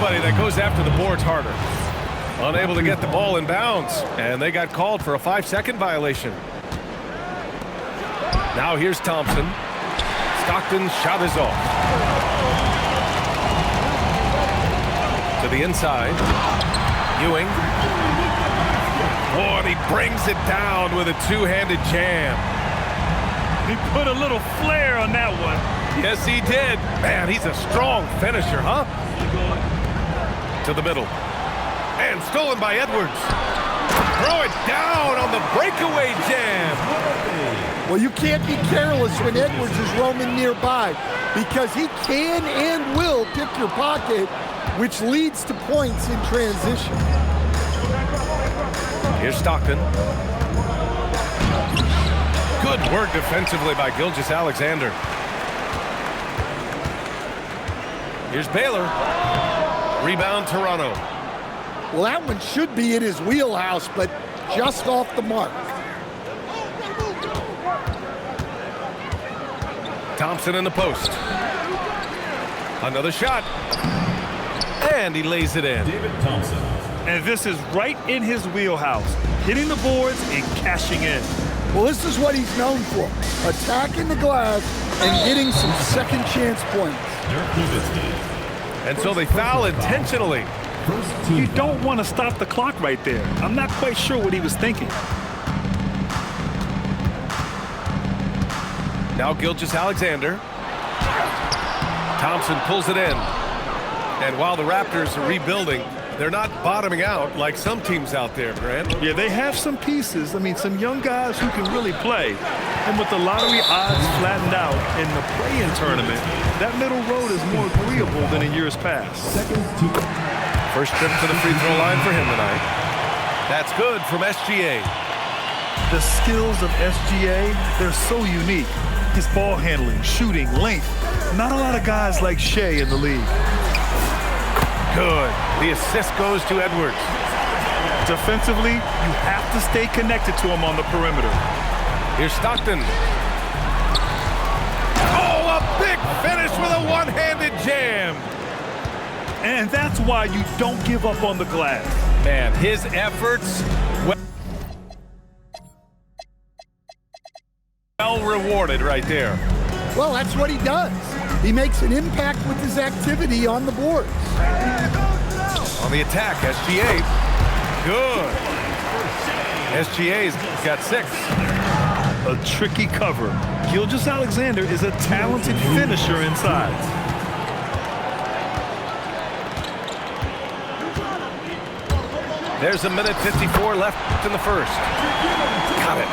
anybody that goes after the boards harder. Unable to get the ball in bounds, and they got called for a 5-second violation. Now here's Thompson. Stockton's shot is off. To the inside. Ewing. Oh, and he brings it down with a two-handed jam. He put a little flair on that one. Yes, he did. Man, he's a strong finisher, huh? To the middle. And stolen by Edwards. Throw it down on the breakaway jam. Well, you can't be careless when Edwards is roaming nearby because he can and will pick your pocket, which leads to points in transition. Here's Stockton. Good work defensively by Gilgeous-Alexander. Here's Baylor. Rebound, Toronto. Well, that one should be in his wheelhouse, but just off the mark. Thompson in the post. Another shot. And he lays it in. David Thompson. And this is right in his wheelhouse. Hitting the boards and cashing in. Well, this is what he's known for. Attacking the glass and getting some second chance points. And so they foul intentionally. You don't want to stop the clock right there. I'm not quite sure what he was thinking. Now Gilgeous-Alexander. Thompson pulls it in. And while the Raptors are rebuilding, they're not bottoming out like some teams out there, Grant. Yeah, they have some pieces. I mean, some young guys who can really play. And with the lottery odds flattened out in the play-in tournament, that middle road is more agreeable than in years past. First trip to the free throw line for him tonight. That's good from SGA. The skills of SGA, they're so unique. His ball handling, shooting, length. Not a lot of guys like Shea in the league. Good. The assist goes to Edwards. Defensively, you have to stay connected to him on the perimeter. Here's Stockton. Oh, a big finish with a one-handed jam. And that's why you don't give up on the glass. Man, his efforts well rewarded right there. Well, that's what he does. He makes an impact with his activity on the boards. On the attack, SGA. Good. SGA's got 6. A tricky cover. Gilgeous-Alexander is a talented finisher inside. There's a minute 54 left in the first. Got it.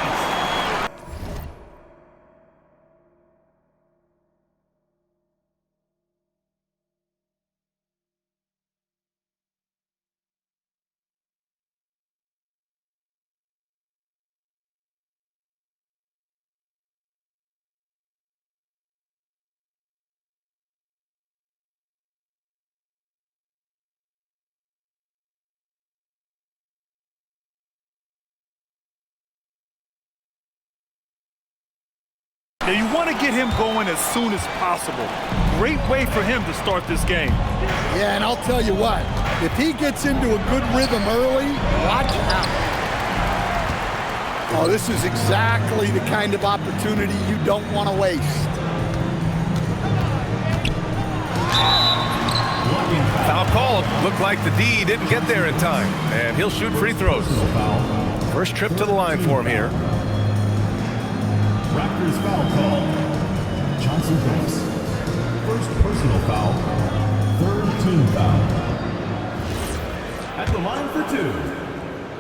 Now you want to get him going as soon as possible. Great way for him to start this game. Yeah, and I'll tell you what, if he gets into a good rhythm early, watch out. Oh, this is exactly the kind of opportunity you don't want to waste. Foul called. Looked like the D didn't get there in time, and he'll shoot free throws. First trip to the line for him here. Raptors foul call. Johnson Brooks. First personal foul. Third team foul. At the line for 2,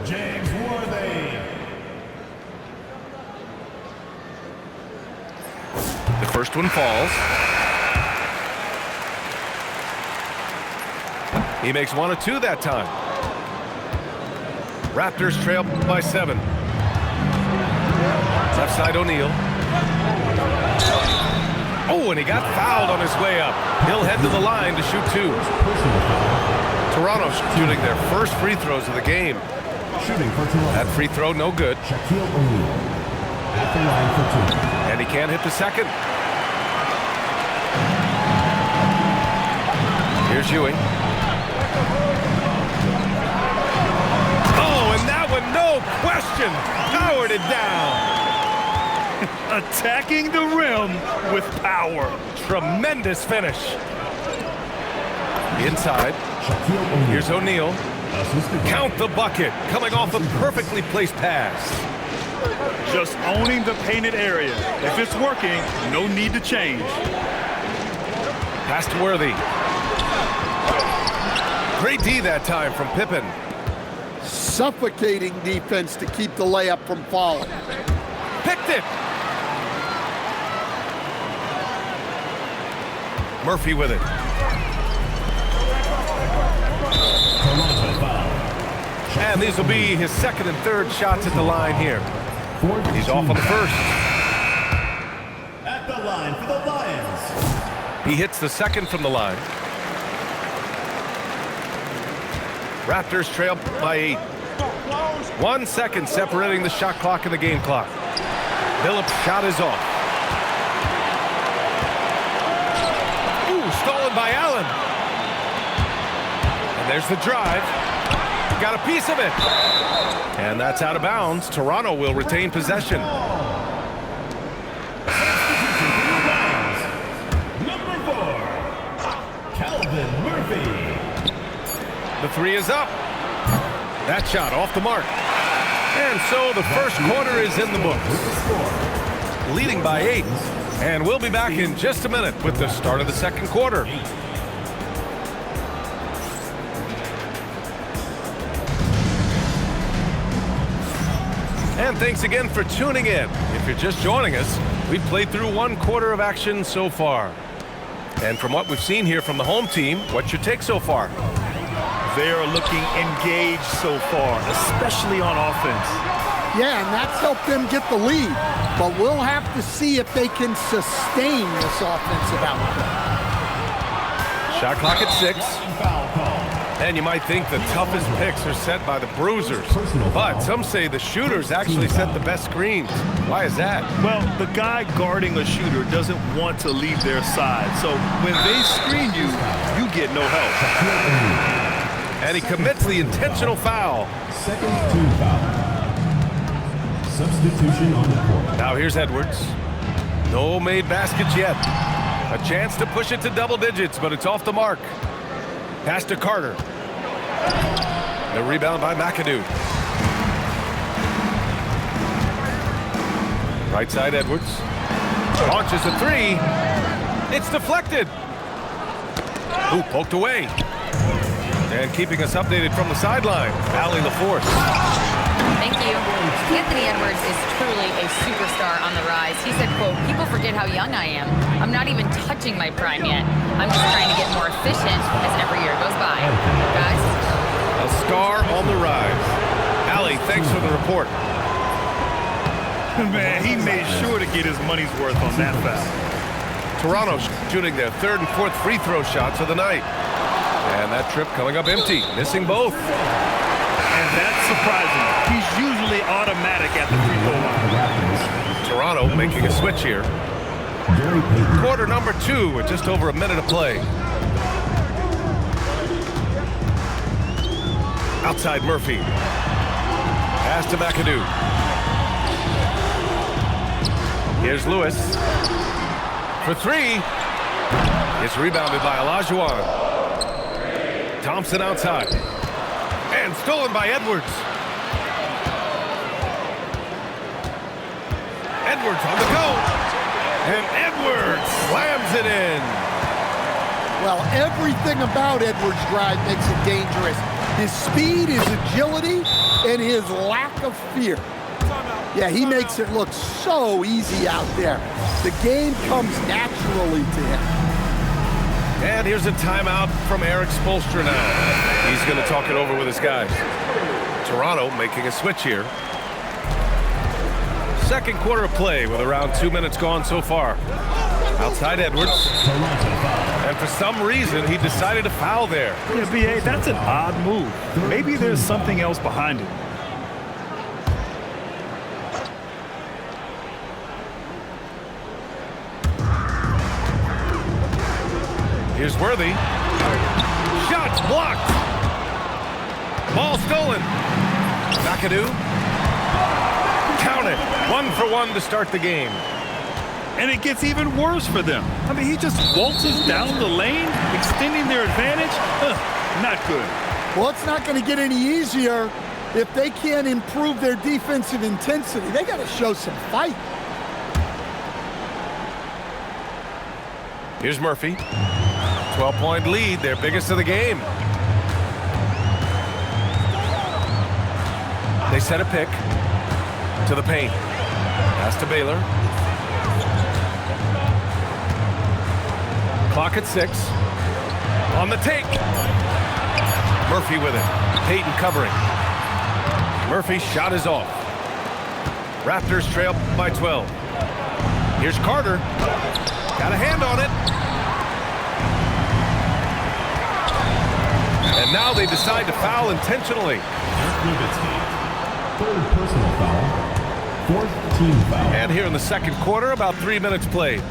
James Worthy. The first one falls. He makes 1 of 2 that time. Raptors trail by 7. Left side O'Neal. Oh, and he got fouled on his way up. He'll head to the line to shoot 2. Toronto shooting their first free throws of the game. Shooting for Toronto. That free throw no good. Shaquille O'Neal. At the line for 2. And he can't hit the second. Here's Ewing. Oh, and that one, no question, powered it down. Attacking the rim with power. Tremendous finish. Inside. Here's O'Neal. Count the bucket. Coming off a perfectly placed pass. Just owning the painted area. If it's working, no need to change. Pass to Worthy. Great D that time from Pippen. Suffocating defense to keep the layup from falling. Picked it. Murphy with it. And these will be his second and third shots at the line here. He's off on the first. At the line for the Lions. He hits the second from the line. Raptors trail by 8. 1 second separating the shot clock and the game clock. Phillips' shot is off. Ooh, stolen by Allen. And there's the drive. Got a piece of it. And that's out of bounds. Toronto will retain possession. Number 4, Calvin Murphy. The three is up. That shot off the mark. And so the first quarter is in the books. Leading by 8. And we'll be back in just a minute with the start of the second quarter. And thanks again for tuning in. If you're just joining us, we've played through 1 quarter of action so far. And from what we've seen here from the home team, what's your take so far? They are looking engaged so far, especially on offense. Yeah, and that's helped them get the lead. But we'll have to see if they can sustain this offensive output. Shot clock at 6. And you might think the toughest picks are set by the bruisers. But some say the shooters actually set the best screens. Why is that? Well, the guy guarding a shooter doesn't want to leave their side. So when they screen you, you get no help. And he commits the intentional foul. Second team foul. Substitution on the court. Now here's Edwards. No made baskets yet. A chance to push it to double digits, but it's off the mark. Pass to Carter. The rebound by McAdoo. Right side Edwards. Launches a 3. It's deflected. Ooh, poked away. And keeping us updated from the sideline, Allie LaForce. Thank you. Anthony Edwards is truly a superstar on the rise. He said, quote, "People forget how young I am. I'm not even touching my prime yet. I'm just trying to get more efficient as every year goes by." Guys? A star on the rise. Allie, thanks for the report. Man, he made sure to get his money's worth on that foul. Toronto shooting their third and fourth free throw shots of the night. And that trip coming up empty, missing both. And that's surprising. He's usually automatic at the free throw line. Toronto making a switch here. Quarter number 2 with just over a minute of play. Outside Murphy. Pass to McAdoo. Here's Lewis. For 3. It's rebounded by Olajuwon. Thompson outside. And stolen by Edwards. Edwards on the go. And Edwards slams it in. Well, everything about Edwards' drive makes it dangerous. His speed, his agility, and his lack of fear. Yeah, he makes it look so easy out there. The game comes naturally to him. And here's a timeout from Eric Spoelstra now. He's going to talk it over with his guys. Toronto making a switch here. Second quarter of play with around 2 minutes gone so far. Outside Edwards. And for some reason, he decided to foul there. Yeah, B.A., that's an odd move. Maybe there's something else behind it. Here's Worthy. Shots blocked. Ball stolen. McAdoo. Count it. 1 for 1 to start the game. And it gets even worse for them. I mean, he just waltzes down the lane, extending their advantage. Not good. Well, it's not going to get any easier if they can't improve their defensive intensity. They got to show some fight. Here's Murphy. 12-point lead, their biggest of the game. They set a pick to the paint. Pass to Baylor. Clock at 6. On the take. Murphy with it. Payton covering. Murphy's shot is off. Raptors trail by 12. Here's Carter. Got a hand on it. And now they decide to foul intentionally. Third personal foul. Fourth team foul. And here in the second quarter, about 3 minutes played. 2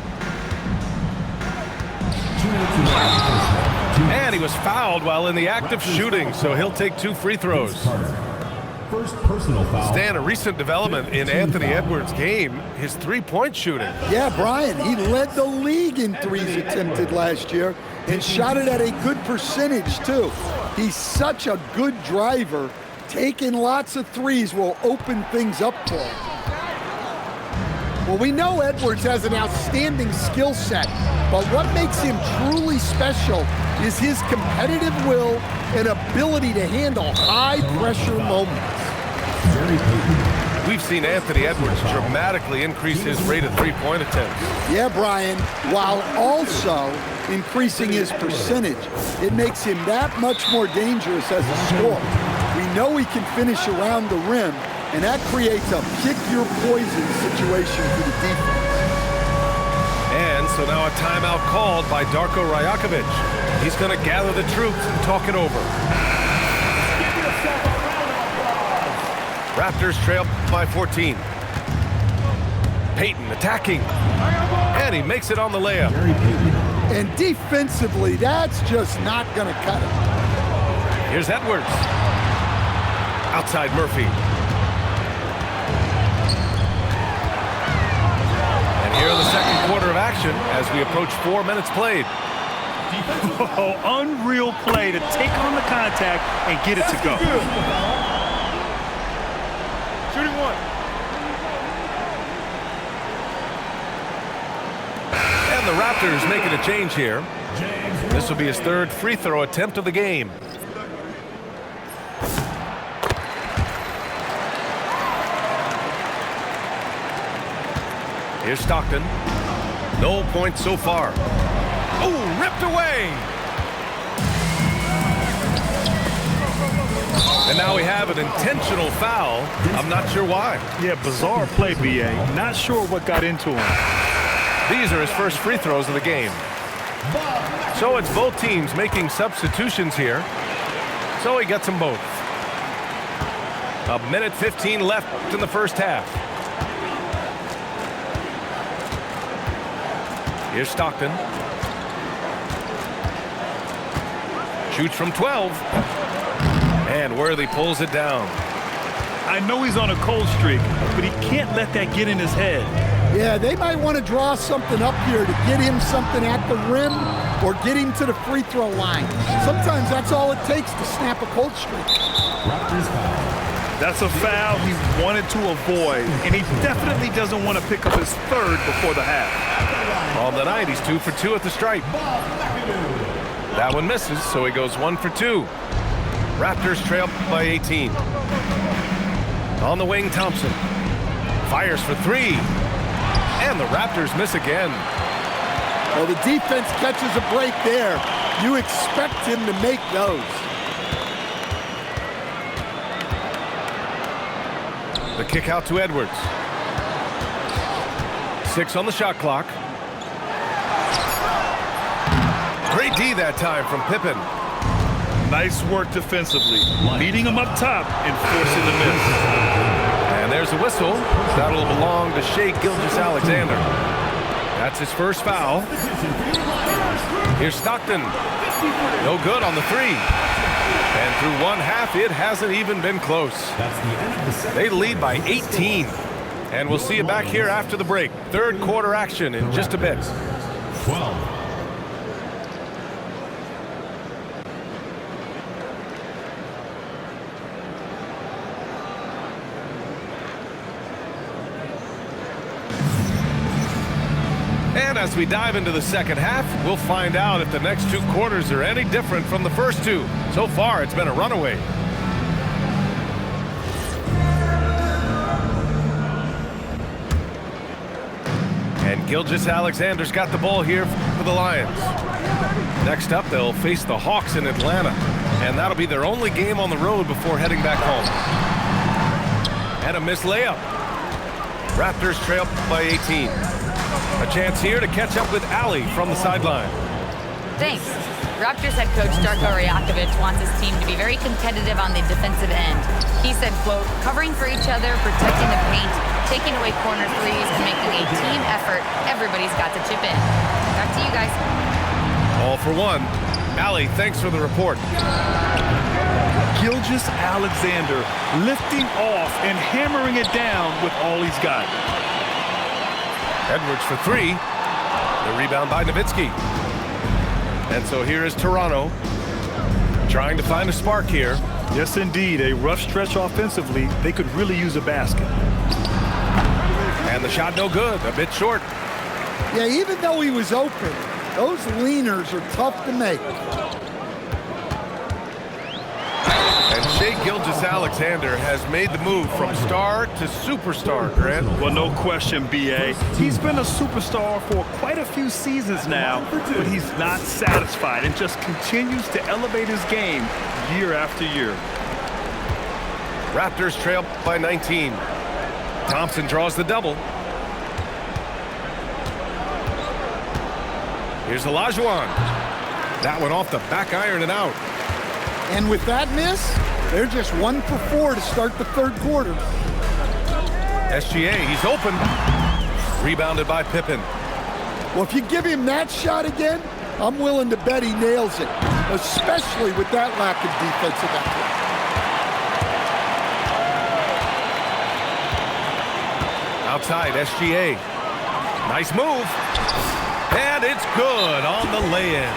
minutes left. And he was fouled while in the act of shooting, so he'll take 2 free throws. First personal foul. Stan, a recent development in Anthony Edwards' game, his three-point shooting. Yeah, Brian, he led the league in threes attempted last year and shot it at a good percentage, too. He's such a good driver. Taking lots of threes will open things up for him. Well, we know Edwards has an outstanding skill set, but what makes him truly special is his competitive will and ability to handle high-pressure moments. We've seen Anthony Edwards dramatically increase his rate of three-point attempts. Yeah, Brian, while also increasing his percentage, it makes him that much more dangerous as a scorer. We know he can finish around the rim, and that creates a pick-your-poison situation for the defense. And so now a timeout called by Darko Rajakovic. He's going to gather the troops and talk it over. Raptors trail by 14. Payton attacking. And he makes it on the layup. And defensively, that's just not going to cut it. Here's Edwards. Outside Murphy. And here in the second quarter of action as we approach 4 minutes played. Oh, unreal play to take on the contact and get it to go. Shooting one. And the Raptors making a change here. This will be his third free throw attempt of the game. Here's Stockton. No points so far. Oh, ripped away. And now we have an intentional foul. I'm not sure why. Yeah, bizarre play, B.A. Not sure what got into him. These are his first free throws of the game. So it's both teams making substitutions here. So he gets them both. 1:15 left in the first half. Here's Stockton. Shoots from 12. And Worthy pulls it down. I know he's on a cold streak, but he can't let that get in his head. Yeah, they might want to draw something up here to get him something at the rim or get him to the free throw line. Sometimes that's all it takes to snap a cold streak. That's a foul he wanted to avoid, and he definitely doesn't want to pick up his third before the half. On the night, he's 2 for 2 at the stripe. That one misses, so he goes 1 for 2. Raptors trail by 18. On the wing, Thompson. Fires for 3. And the Raptors miss again. Well, the defense catches a break there. You expect him to make those. The kick out to Edwards. 6 on the shot clock. Great D that time from Pippen. Nice work defensively, leading him up top and forcing the miss. And there's a whistle. That'll belong to Shai Gilgeous-Alexander. That's his first foul. Here's Stockton. No good on the 3. And through one half, it hasn't even been close. That's the end of the second. They lead by 18. And we'll see you back here after the break. Third quarter action in just a bit. 12. And as we dive into the second half, we'll find out if the next two quarters are any different from the first two. So far, it's been a runaway. And Gilgeous-Alexander's got the ball here for the Lions. Next up, they'll face the Hawks in Atlanta. And that'll be their only game on the road before heading back home. And a missed layup. Raptors trail by 18. A chance here to catch up with Ali from the sideline. Thanks. Raptors head coach Darko Rajakovic wants his team to be very competitive on the defensive end. He said, quote, covering for each other, protecting the paint, taking away corner threes, and making a team effort. Everybody's got to chip in. Back to you guys. All for one. Ali, thanks for the report. Gilgeous-Alexander lifting off and hammering it down with all he's got. Edwards for three. The rebound by Nowitzki. And so here is Toronto trying to find a spark here. Yes, indeed. A rough stretch offensively. They could really use a basket. And the shot no good. A bit short. Yeah, even though he was open, those leaners are tough to make. And Shai Gilgeous-Alexander has made the move from star to superstar, Grant. Well, no question, B.A. He's been a superstar for quite a few seasons now, but he's not satisfied and just continues to elevate his game year after year. Raptors trail by 19. Thompson draws the double. Here's Olajuwon. That one off the back iron and out. And with that miss, they're just 1 for 4 to start the third quarter. SGA, he's open. Rebounded by Pippen. Well, if you give him that shot again, I'm willing to bet he nails it, especially with that lack of defensive effort. Outside, SGA. Nice move. And it's good on the lay-in.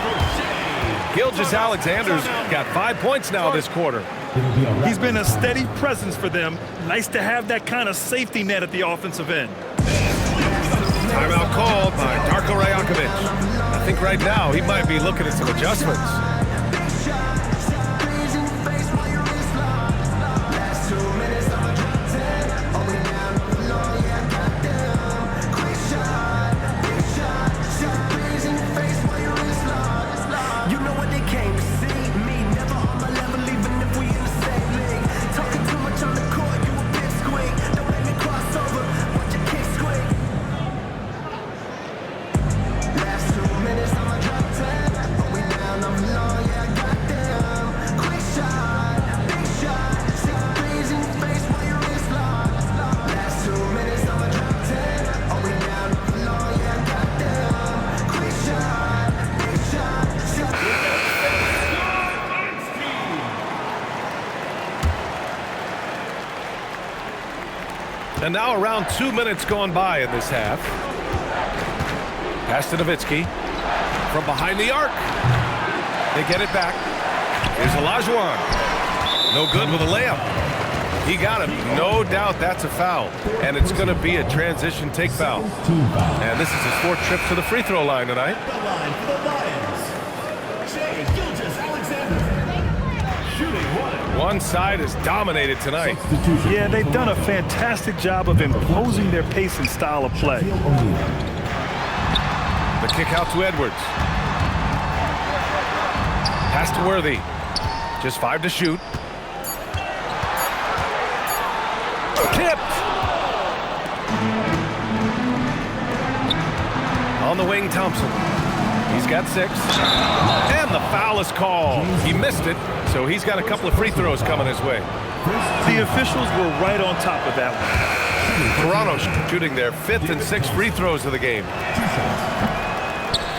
Gilgeous-Alexander's got 5 points now this quarter. He's been a steady presence for them. Nice to have that kind of safety net at the offensive end. Timeout called by Darko Rajakovic. I think right now he might be looking at some adjustments. And now around 2 minutes gone by in this half. Pass to Nowitzki. From behind the arc. They get it back. Here's Olajuwon. No good with a layup. He got him. No doubt that's a foul. And it's going to be a transition take foul. And this is his 4th trip to the free throw line tonight. The line for the Lions. Shai Gilgeous-Alexander. Shooting one. One side is dominated tonight. Yeah, they've done a fantastic job of imposing their pace and style of play. The kick out to Edwards. Pass to Worthy. Just 5 to shoot. Tipped. On the wing, Thompson. He's got 6. And the foul is called. He missed it, so he's got a couple of free throws coming his way. The officials were right on top of that one. Toronto shooting their 5th and 6th free throws of the game.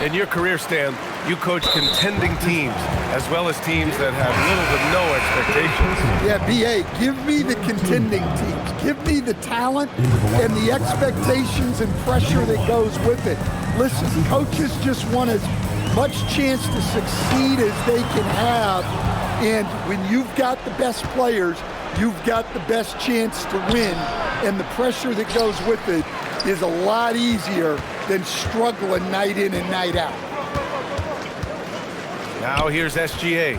In your career, Stan, You coach contending teams as well as teams that have little to no expectations. Yeah, B.A., give me the contending teams. Give me the talent and the expectations and pressure that goes with it. Listen, coaches just want as much chance to succeed as they can have. And when you've got the best players, you've got the best chance to win. And the pressure that goes with it is a lot easier than struggling night in and night out. Now here's SGA.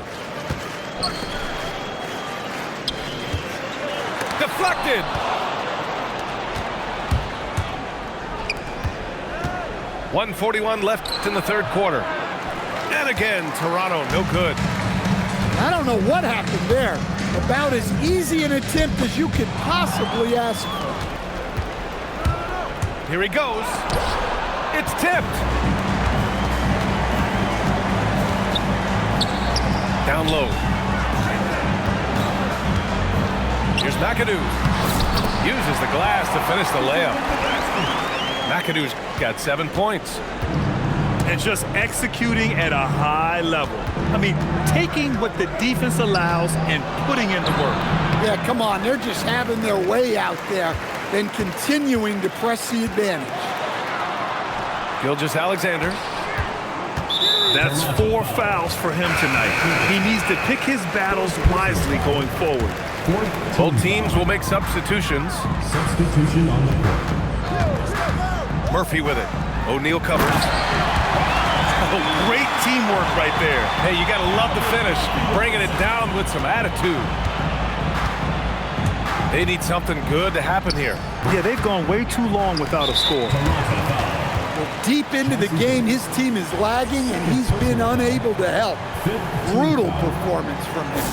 Deflected. .141 left in the third quarter. And again, Toronto, no good. I don't know what happened there. About as easy an attempt as you could possibly ask for. Here he goes. It's tipped. Down low. Here's McAdoo. Uses the glass to finish the layup. McAdoo's got 7 points. And just executing at a high level. I mean, taking what the defense allows and putting in the work. Yeah, come on. They're just having their way out there and continuing to press the advantage. Gilgeous-Alexander. That's 4 fouls for him tonight. He needs to pick his battles wisely going forward. Both teams will make substitutions. Substitution on the court. Murphy with it. O'Neal covers. Oh, great teamwork right there. Hey, you got to love the finish. Bringing it down with some attitude. They need something good to happen here. Yeah, they've gone way too long without a score. Well, deep into the game, his team is lagging, and he's been unable to help. Brutal performance from him.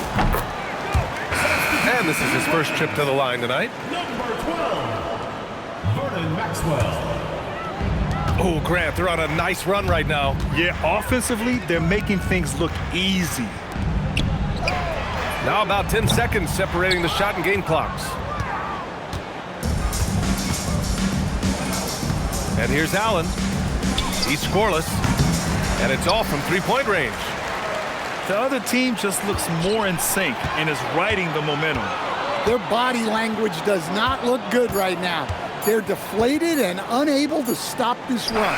And this is his first trip to the line tonight. Number 12, Vernon Maxwell. Oh, Grant, they're on a nice run right now. Yeah, offensively, they're making things look easy. Now about 10 seconds separating the shot and game clocks. And here's Allen. He's scoreless. And it's all from three-point range. The other team just looks more in sync and is riding the momentum. Their body language does not look good right now. They're deflated and unable to stop this run.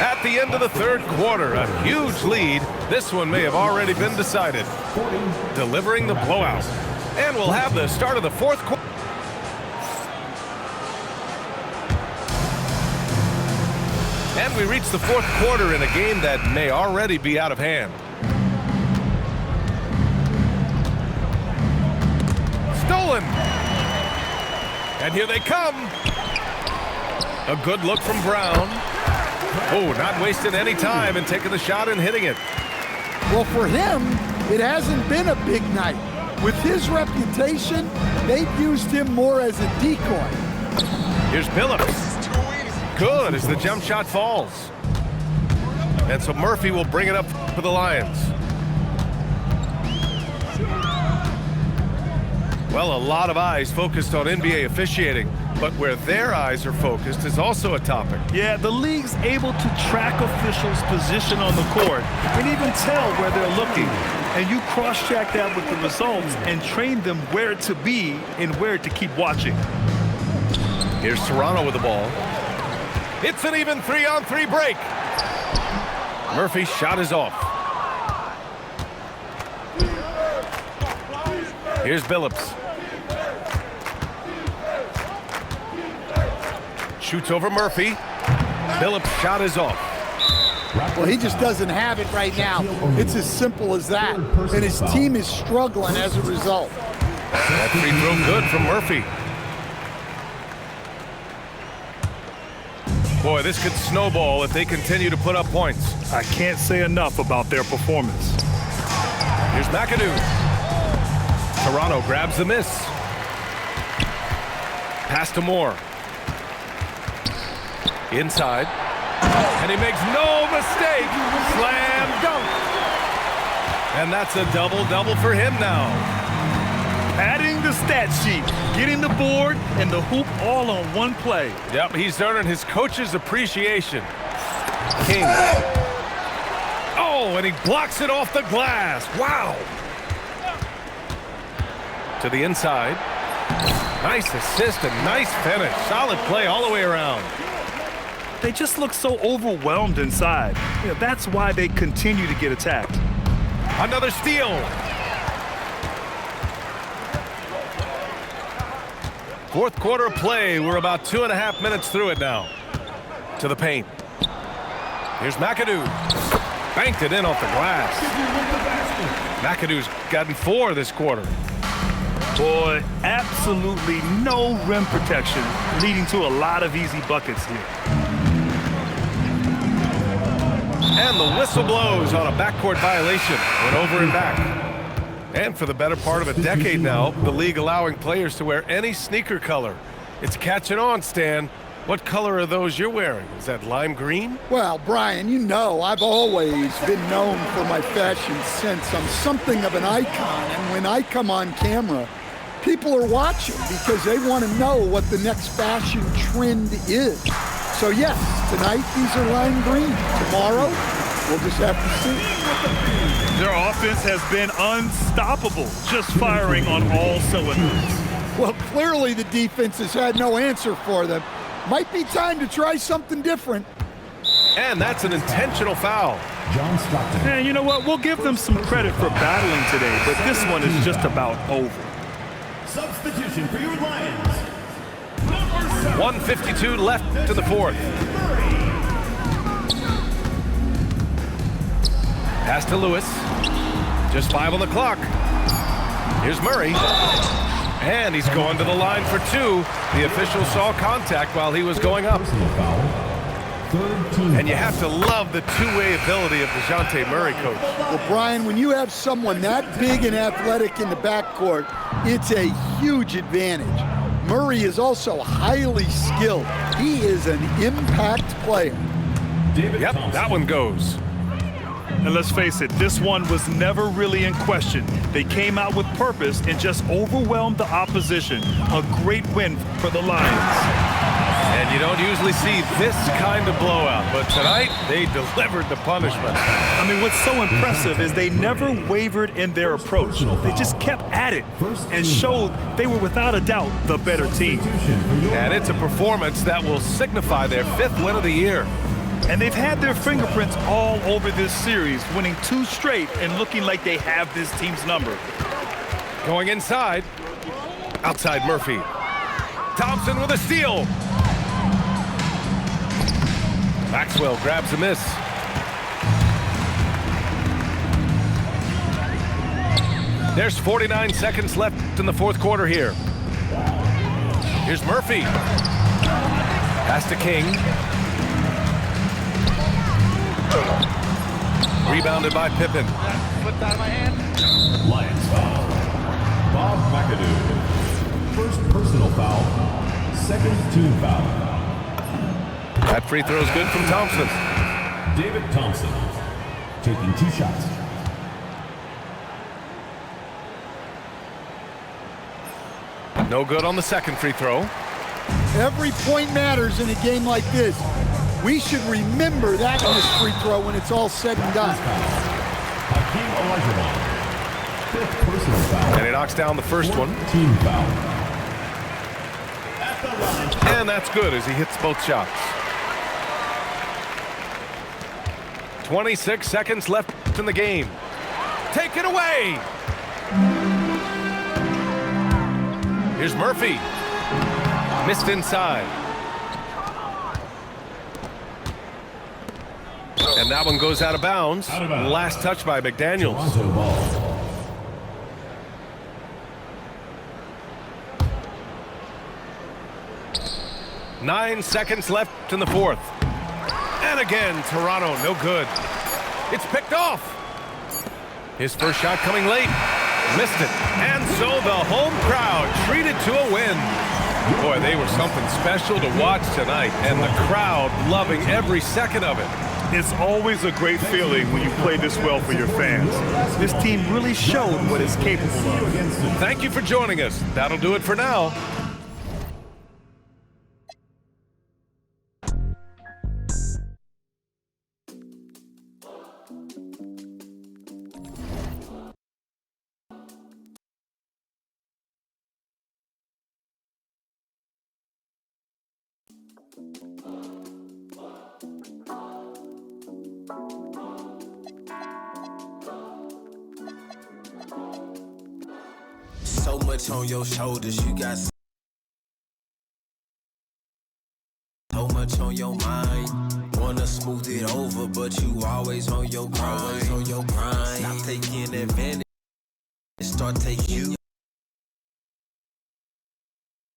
At the end of the third quarter, a huge lead. This one may have already been decided. Delivering the blowout. And we'll have the start of the fourth quarter. And we reach the fourth quarter in a game that may already be out of hand. Stolen. And here they come. A good look from Brown. Oh, not wasting any time and taking the shot and hitting it. Well, for him, it hasn't been a big night. With his reputation, they've used him more as a decoy. Here's Billups. Good as the jump shot falls. And so Murphy will bring it up for the Lions. Well, a lot of eyes focused on NBA officiating, but where their eyes are focused is also a topic. Yeah, the league's able to track officials' position on the court and even tell where they're looking. And you cross-check that with the results and train them where to be and where to keep watching. Here's Toronto with the ball. It's an even 3-on-3 break. Murphy's shot is off. Here's Billups. Shoots over Murphy. Billups' shot is off. Well, he just doesn't have it right now. It's as simple as that. And his team is struggling as a result. That free throw good from Murphy. Boy, this could snowball if they continue to put up points. I can't say enough about their performance. Here's McAdoo. Toronto grabs the miss. Pass to Moore. Inside. And he makes no mistake. Slam dunk. And that's a double-double for him now. Adding the stat sheet, getting the board, and the hoop all on one play. Yep, he's earning his coach's appreciation. King Oh, and he blocks it off the glass. Wow. To the inside. Nice assist and nice finish. Solid play all the way around. They just look so overwhelmed inside. That's why they continue to get attacked. Another steal. Fourth quarter of play. We're about 2.5 minutes through it now. To the paint. Here's McAdoo. Banked it in off the glass. McAdoo's gotten 4 this quarter. Boy, absolutely no rim protection, leading to a lot of easy buckets here. And the whistle blows on a backcourt violation. Went over and back. And for the better part of a decade now, the league allowing players to wear any sneaker color. It's catching on, Stan. What color are those you're wearing? Is that lime green? Well, Brian, you know I've always been known for my fashion sense. I'm something of an icon, and when I come on camera, people are watching because they want to know what the next fashion trend is. So yes, tonight these are lime green. Tomorrow, we'll just have to see. Their offense has been unstoppable, just firing on all cylinders. Well, clearly the defense has had no answer for them. Might be time to try something different. And that's an intentional foul. John Stockton. And you know what? We'll give them some credit for battling today, but this one is just about over. Substitution for your Lions. 1:52 left to the fourth. Pass to Lewis. Just 5 on the clock. Here's Murray. And he's going to the line for 2. The official saw contact while he was going up. And you have to love the two-way ability of DeJounte Murray, Coach. Well, Brian, when you have someone that big and athletic in the backcourt, it's a huge advantage. Murray is also highly skilled. He is an impact player. Yep, that one goes. And let's face it, this one was never really in question. They came out with purpose and just overwhelmed the opposition. A great win for the Lions. And you don't usually see this kind of blowout, but tonight they delivered the punishment. I mean, what's so impressive is they never wavered in their approach. They just kept at it and showed they were without a doubt the better team. And it's a performance that will signify their 5th win of the year. And they've had their fingerprints all over this series, winning 2 straight and looking like they have this team's number. Going inside. Outside Murphy. Thompson with a steal. Maxwell grabs a miss. There's 49 seconds left in the fourth quarter here. Here's Murphy. Pass to King. Rebounded by Pippen. Slipped out of my hand. Lions foul. Bob McAdoo. First personal foul. Second team foul. That free throw is good from Thompson. David Thompson taking 2 shots. No good on the second free throw. Every point matters in a game like this. We should remember that missed free throw when it's all said and done. Hakeem Olajuwon. 5th personal foul. And he knocks down the first one. Team foul. And that's good as he hits both shots. 26 seconds left in the game. Take it away. Here's Murphy. Missed inside. And that one goes out of bounds. Last touch by McDaniels. Toronto ball. Nine seconds left in the fourth. And again, Toronto, no good. It's picked off. His first shot coming late. Missed it. And so the home crowd treated to a win. Boy, they were something special to watch tonight, and the crowd loving every second of it. It's always a great feeling when you play this well for your fans. This team really showed what it's capable of. Thank you for joining us. That'll do it for now. so much on your shoulders, you got so much on your mind. Wanna smooth it over, but you always on your grind. Stop taking advantage, start taking you.